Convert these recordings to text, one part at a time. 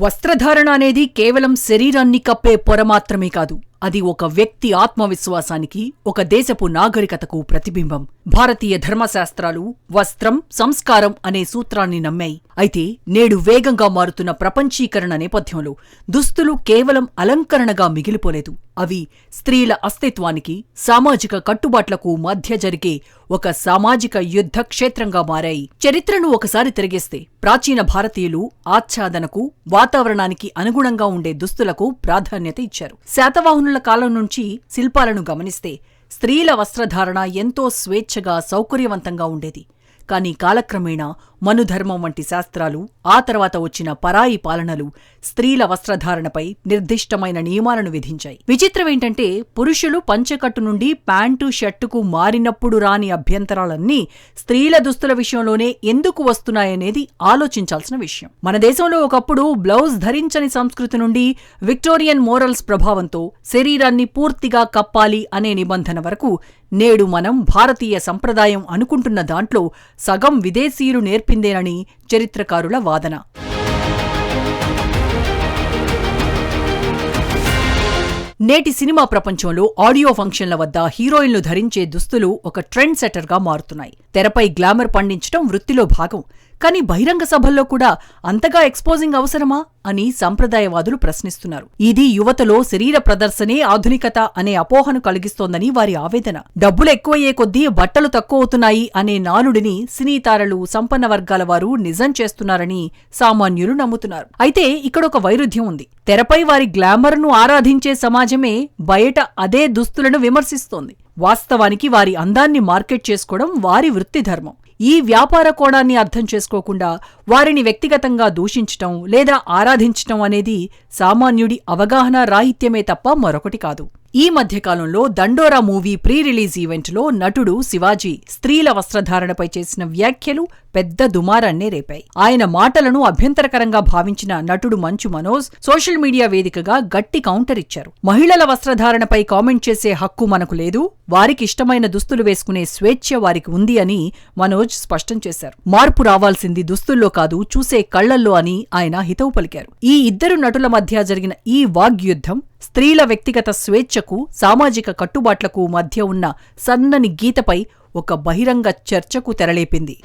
వస్త్రధారణ అనేది కేవలం శరీరాన్ని కప్పే పొర మాత్రమే కాదు, అది ఒక వ్యక్తి ఆత్మవిశ్వాసానికి, ఒక దేశపు నాగరికతకు ప్రతిబింబం. భారతీయ ధర్మశాస్త్రాలు వస్త్రం, సంస్కారం అనే సూత్రాన్ని నమ్మాయి. అయితే నేడు వేగంగా మారుతున్న ప్రపంచీకరణ నేపథ్యంలో దుస్తులు కేవలం అలంకరణగా మిగిలిపోలేదు. అవి స్త్రీల అస్తిత్వానికి, సామాజిక కట్టుబాట్లకు మధ్య జరిగే ఒక సామాజిక యుద్ధ క్షేత్రంగా మారాయి. చరిత్రను ఒకసారి తిరిగేస్తే ప్రాచీన భారతీయులు ఆచ్ఛాదనకు, వాతావరణానికి అనుగుణంగా ఉండే దుస్తులకు ప్రాధాన్యత ఇచ్చారు. శాతవాహనుల కాలం నుంచి శిల్పాలను గమనిస్తే స్త్రీల వస్త్రధారణ ఎంతో స్వేచ్ఛగా, సౌకర్యవంతంగా ఉండేది. కానీ కాలక్రమేణా మనుధర్మం వంటి శాస్త్రాలు, ఆ తర్వాత వచ్చిన పరాయి పాలనలు స్త్రీల వస్త్రధారణపై నిర్దిష్టమైన నియమాలను విధించాయి. విచిత్రమేంటంటే, పురుషులు పంచెకట్టు నుండి ప్యాంటు, షర్టుకు మారినప్పుడు రాని అభ్యంతరాలన్నీ స్త్రీల దుస్తుల విషయంలోనే ఎందుకు వస్తున్నాయనేది ఆలోచించాల్సిన విషయం. మన దేశంలో ఒకప్పుడు బ్లౌజ్ ధరించని సంస్కృతి నుండి విక్టోరియన్ మోరల్స్ ప్రభావంతో శరీరాన్ని పూర్తిగా కప్పాలి అనే నిబంధన వరకు నేడు మనం భారతీయ సంప్రదాయం అనుకుంటున్న దాంట్లో సగం విదేశీయులు నేర్పిందేనని చరిత్రకారుల వాదన. నేటి సినిమా ప్రపంచంలో ఆడియో ఫంక్షన్ల వద్ద హీరోయిన్లు ధరించే దుస్తులు ఒక ట్రెండ్ సెట్టర్గా మారుతున్నాయి. తెరపై గ్లామర్ పండించడం వృత్తిలో భాగం. కానీ బహిరంగ సభల్లో కూడా అంతగా ఎక్స్పోజింగ్ అవసరమా అని సంప్రదాయవాదులు ప్రశ్నిస్తున్నారు. ఇది యువతలో శరీర ప్రదర్శనే ఆధునికత అనే అపోహను కలిగిస్తోందని వారి ఆవేదన. డబ్బులు ఎక్కువయ్యే కొద్దీ బట్టలు తక్కువవుతున్నాయి అనే నానుడిని సినీ తారలు, సంపన్న వర్గాల వారు నిజం చేస్తున్నారని సామాన్యులు నమ్ముతున్నారు. అయితే ఇక్కడొక వైరుధ్యం ఉంది. తెరపై వారి గ్లామర్ను ఆరాధించే సమాజమే బయట అదే దుస్తులను విమర్శిస్తోంది. వాస్తవానికి వారి అందాన్ని మార్కెట్ చేసుకోవడం వారి వృత్తి ధర్మం. ఈ వ్యాపార కోణాన్ని అర్థం చేసుకోకుండా వారిని వ్యక్తిగతంగా దూషించటం లేదా ఆరాధించటం అనేది సామాన్యుడి అవగాహన రాహిత్యమే తప్ప మరొకటి కాదు. ఈ మధ్యకాలంలో దండోరా మూవీ ప్రీ రిలీజ్ ఈవెంట్లో నటుడు శివాజీ స్త్రీల వస్త్రధారణపై చేసిన వ్యాఖ్యలు పెద్ద దుమారాన్నే రేపాయి. ఆయన మాటలను అభ్యంతరకరంగా భావించిన నటుడు మంచు మనోజ్ సోషల్ మీడియా వేదికగా గట్టి కౌంటర్ ఇచ్చారు. మహిళల వస్త్రధారణపై కామెంట్ చేసే హక్కు మనకు లేదు, వారికిష్టమైన దుస్తులు వేసుకునే స్వేచ్ఛ వారికి ఉంది అని మనోజ్ స్పష్టం చేశారు. మార్పు రావాల్సింది దుస్తుల్లో కాదు, చూసే కళ్లల్లో అని ఆయన హితవు పలికారు. ఈ ఇద్దరు నటుల మధ్య జరిగిన ఈ వాగ్యుద్ధం స్త్రీల వ్యక్తిగత స్వేచ్ఛకు, సామాజిక కట్టుబాట్లకు మధ్య ఉన్న సన్నని గీతపై ఒక బహిరంగ చర్చకు తెరలేపింది.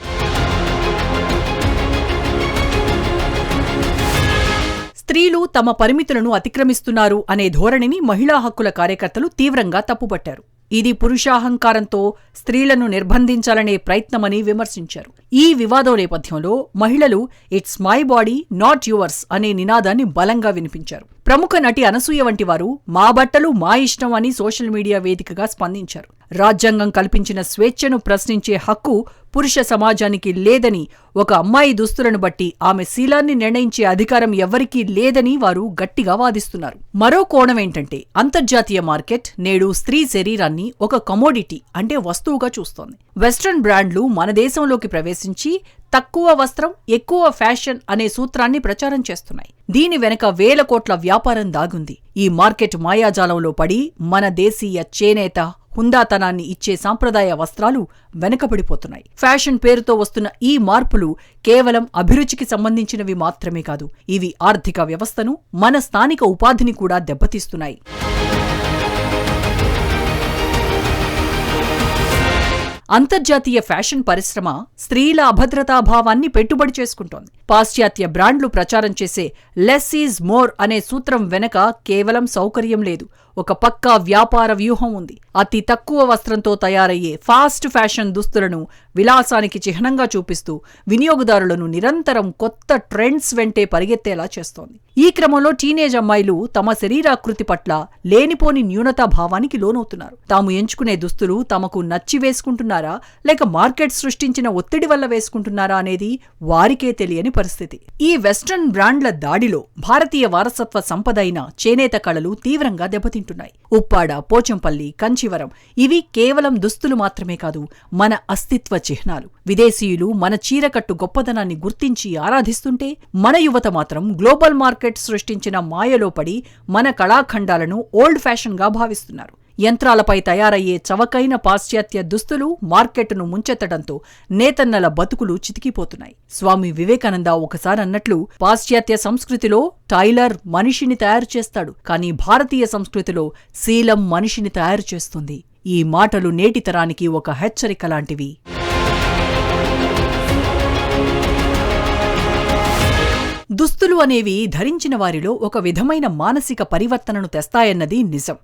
స్త్రీలు తమ పరిమితులను అతిక్రమిస్తున్నారు అనే ధోరణిని మహిళా హక్కుల కార్యకర్తలు తీవ్రంగా తప్పుపట్టారు. ఇది పురుషాహంకారంతో స్త్రీలను నిర్బంధించాలనే ప్రయత్నమని విమర్శించారు. ఈ వివాదం నేపథ్యంలో మహిళలు "it's my body, not yours" అనే నినాదాన్ని బలంగా వినిపించారు. ప్రముఖ నటి అనసూయ వంటి వారు "మా బట్టలు మా ఇష్టం" అని సోషల్ మీడియా వేదికగా స్పందించారు. రాజ్యాంగం కల్పించిన స్వేచ్ఛను ప్రశ్నించే హక్కు పురుష సమాజానికి లేదని, ఒక అమ్మాయి దుస్తులను బట్టి ఆమె శీలాన్ని నిర్ణయించే అధికారం ఎవ్వరికీ లేదని వారు గట్టిగా వాదిస్తున్నారు. మరో కోణమేంటంటే, అంతర్జాతీయ మార్కెట్ నేడు స్త్రీ శరీరాన్ని ఒక కమోడిటీ అంటే వస్తువుగా చూస్తోంది. వెస్ట్రన్ బ్రాండ్లు మన దేశంలోకి ప్రవేశించి తక్కువ వస్త్రం, ఎక్కువ ఫ్యాషన్ అనే సూత్రాన్ని ప్రచారం చేస్తున్నాయి. దీని వెనక వేల కోట్ల వ్యాపారం దాగుంది. ఈ మార్కెట్ మాయాజాలంలో పడి మన దేశీయ చేనేత, హుందాతనాన్ని ఇచ్చే సాంప్రదాయ వస్త్రాలు వెనకబడిపోతున్నాయి. ఫ్యాషన్ పేరుతో వస్తున్న ఈ మార్పులు కేవలం అభిరుచికి సంబంధించినవి మాత్రమే కాదు, ఇవి ఆర్థిక వ్యవస్థను, మన స్థానిక ఉపాధిని కూడా దెబ్బతీస్తున్నాయి. అంతర్జాతీయ ఫ్యాషన్ పరిశ్రమ స్త్రీల అభద్రతాభావాన్ని పెట్టుబడి చేసుకుంటోంది. పాశ్చాత్య బ్రాండ్లు ప్రచారం చేసే "లెస్ ఈజ్ మోర్" అనే సూత్రం వెనక కేవలం సౌకర్యం లేదు, ఒక పక్కా వ్యాపార వ్యూహం ఉంది. అతి తక్కువ వస్త్రంతో తయారయ్యే ఫాస్ట్ ఫ్యాషన్ దుస్తులను విలాసానికి చిహ్నంగా చూపిస్తూ వినియోగదారులను నిరంతరం కొత్త ట్రెండ్స్ వెంటే పరిగెత్తేలా చేస్తోంది. ఈ క్రమంలో టీనేజ్ అమ్మాయిలు తమ శరీరాకృతి పట్ల లేనిపోని న్యూనతాభావానికి లోనవుతున్నారు. తాము ఎంచుకునే దుస్తులు తమకు నచ్చి వేసుకుంటున్నారా, లేక మార్కెట్ సృష్టించిన ఒత్తిడి వల్ల వేసుకుంటున్నారా అనేది వారికే తెలియని పరిస్థితి. ఈ వెస్ట్రన్ బ్రాండ్ల దాడిలో భారతీయ వారసత్వ సంపద అయిన చేనేత కళలు తీవ్రంగా దెబ్బతింటున్నాయి. ఉప్పాడ, పోచంపల్లి, కంచివరం ఇవి కేవలం దుస్తులు మాత్రమే కాదు, మన అస్తిత్వ చిహ్నాలు. విదేశీయులు మన చీరకట్టు గొప్పదనాన్ని గుర్తించి ఆరాధిస్తుంటే, మన యువత మాత్రం గ్లోబల్ మార్కెట్ సృష్టించిన మాయలో పడి మన కళాఖండాలను ఓల్డ్ ఫ్యాషన్గా భావిస్తున్నారు. యంత్రాలపై తయారయ్యే చవకైన పాశ్చాత్య దుస్తులు మార్కెట్ను ముంచెత్తడంతో నేతన్నల బతుకులు చితికిపోతున్నాయి. స్వామి వివేకానంద ఒకసారన్నట్లు, పాశ్చాత్య సంస్కృతిలో టైలర్ మనిషిని తయారు చేస్తాడు, కానీ భారతీయ సంస్కృతిలో శీలం మనిషిని తయారు చేస్తుంది. ఈ మాటలు నేటి తరానికి ఒక హెచ్చరిక లాంటివి. దుస్తులు అనేవి ధరించిన వారిలో ఒక విధమైన మానసిక పరివర్తనను తెస్తాయన్నది నిజం.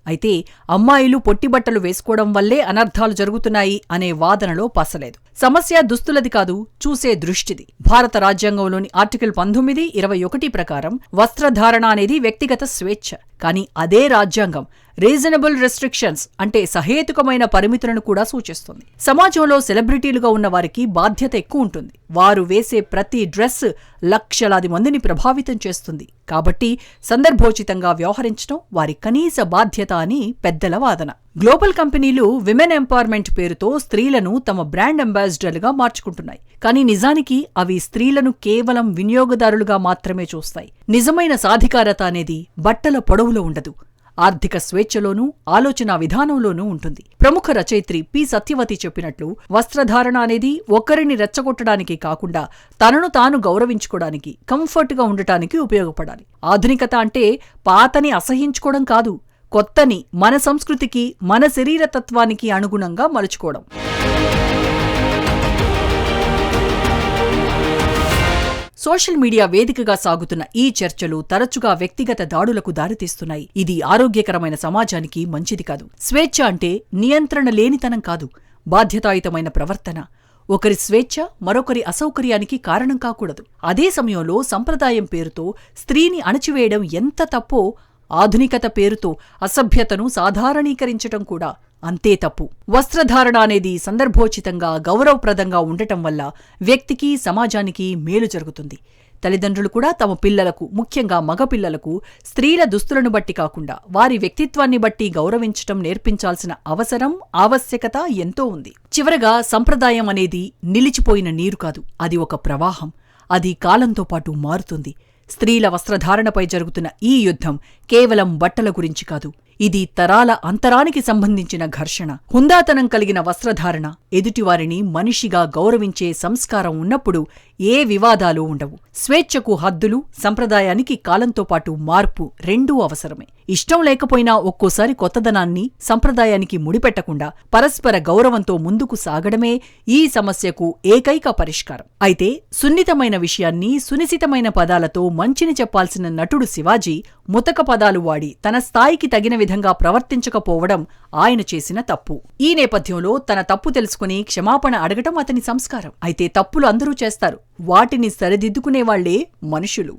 అయితే అమ్మాయిలు పొట్టిబట్టలు వేసుకోవడం వల్లే అనర్థాలు జరుగుతున్నాయి అనే వాదనలో పసలేదు. సమస్య దుస్తులది కాదు, చూసే దృష్టిది. భారత రాజ్యాంగంలోని ఆర్టికల్ 19, 21 ప్రకారం వస్త్రధారణ అనేది వ్యక్తిగత స్వేచ్ఛ. కానీ అదే రాజ్యాంగం రీజనబుల్ రెస్ట్రిక్షన్స్ అంటే సహేతుకమైన పరిమితులను కూడా సూచిస్తుంది. సమాజంలో సెలబ్రిటీలుగా ఉన్న వారికి బాధ్యత ఎక్కువ ఉంటుంది. వారు వేసే ప్రతి డ్రెస్ లక్షలాది మందిని ప్రభావితం చేస్తుంది. కాబట్టి సందర్భోచితంగా వ్యవహరించడం వారి కనీస బాధ్యత అని పెద్దల వాదన. గ్లోబల్ కంపెనీలు విమెన్ ఎంపవర్మెంట్ పేరుతో స్త్రీలను తమ బ్రాండ్ అంబాసిడర్లుగా మార్చుకుంటున్నాయి. కానీ నిజానికి అవి స్త్రీలను కేవలం వినియోగదారులుగా మాత్రమే చూస్తాయి. నిజమైన సాధికారత అనేది బట్టల పొడవులో ఉండదు, ఆర్థిక స్వేచ్ఛలోనూ ఆలోచనా విధానంలోనూ ఉంటుంది. ప్రముఖ రచయిత్రి పి. సత్యవతి చెప్పినట్లు, వస్త్రధారణ అనేది ఒకరిని రెచ్చగొట్టడానికి కాకుండా తనను తాను గౌరవించుకోవడానికి, కంఫర్ట్గా ఉండటానికి ఉపయోగపడాలి. ఆధునికత అంటే పాతని అసహించుకోవడం కాదు, కొత్తని మన సంస్కృతికి, మన శరీరతత్వానికి అనుగుణంగా మలుచుకోవడం. సోషల్ మీడియా వేదికగా సాగుతున్న ఈ చర్చలు తరచుగా వ్యక్తిగత దాడులకు దారితీస్తున్నాయి. ఇది ఆరోగ్యకరమైన సమాజానికి మంచిది కాదు. స్వేచ్ఛ అంటే నియంత్రణ లేనితనం కాదు, బాధ్యతాయుతమైన ప్రవర్తన. ఒకరి స్వేచ్ఛ మరొకరి అసౌకర్యానికి కారణం కాకూడదు. అదే సమయంలో సంప్రదాయం పేరుతో స్త్రీని అణచివేయడం ఎంత తప్పో, ఆధునికత పేరుతో అసభ్యతను సాధారణీకరించటం కూడా అంతే తప్పు. వస్త్రధారణ అనేది సందర్భోచితంగా, గౌరవప్రదంగా ఉండటం వల్ల వ్యక్తికి, సమాజానికి మేలు జరుగుతుంది. తల్లిదండ్రులు కూడా తమ పిల్లలకు, ముఖ్యంగా మగపిల్లలకు స్త్రీల దుస్తులను బట్టి కాకుండా వారి వ్యక్తిత్వాన్ని బట్టి గౌరవించటం నేర్పించాల్సిన అవసరం, ఆవశ్యకత ఎంతో ఉంది. చివరగా, సంప్రదాయం అనేది నిలిచిపోయిన నీరు కాదు, అది ఒక ప్రవాహం. అది కాలంతో పాటు మారుతుంది. స్త్రీల వస్త్రధారణపై జరుగుతున్న ఈ యుద్ధం కేవలం బట్టల గురించి కాదు, ఇది తరాల అంతరానికి సంబంధించిన ఘర్షణ. హుందాతనం కలిగిన వస్త్రధారణ, ఎదుటివారిని మనిషిగా గౌరవించే సంస్కారం ఉన్నప్పుడు ఏ వివాదాలు ఉండవు. స్వేచ్ఛకు హద్దులు, సంప్రదాయానికి కాలంతో పాటు మార్పు రెండూ అవసరమే. ఇష్టం లేకపోయినా ఒక్కోసారి కొత్తదనాన్ని, సంప్రదాయానికి ముడిపెట్టకుండా పరస్పర గౌరవంతో ముందుకు సాగడమే ఈ సమస్యకు ఏకైక పరిష్కారం. అయితే సున్నితమైన విషయాన్ని సునిశితమైన పదాలతో మంచిని చెప్పాల్సిన నటుడు శివాజీ ముతక పదాలు వాడి తన స్థాయికి తగిన విధంగా ప్రవర్తించకపోవడం ఆయన చేసిన తప్పు. ఈ నేపథ్యంలో తన తప్పు తెలుసుకుని క్షమాపణ అడగటం అతని సంస్కారం. అయితే తప్పులు అందరూ చేస్తారు, వాటిని సరిదిద్దుకునేవాళ్లే మనుషులు.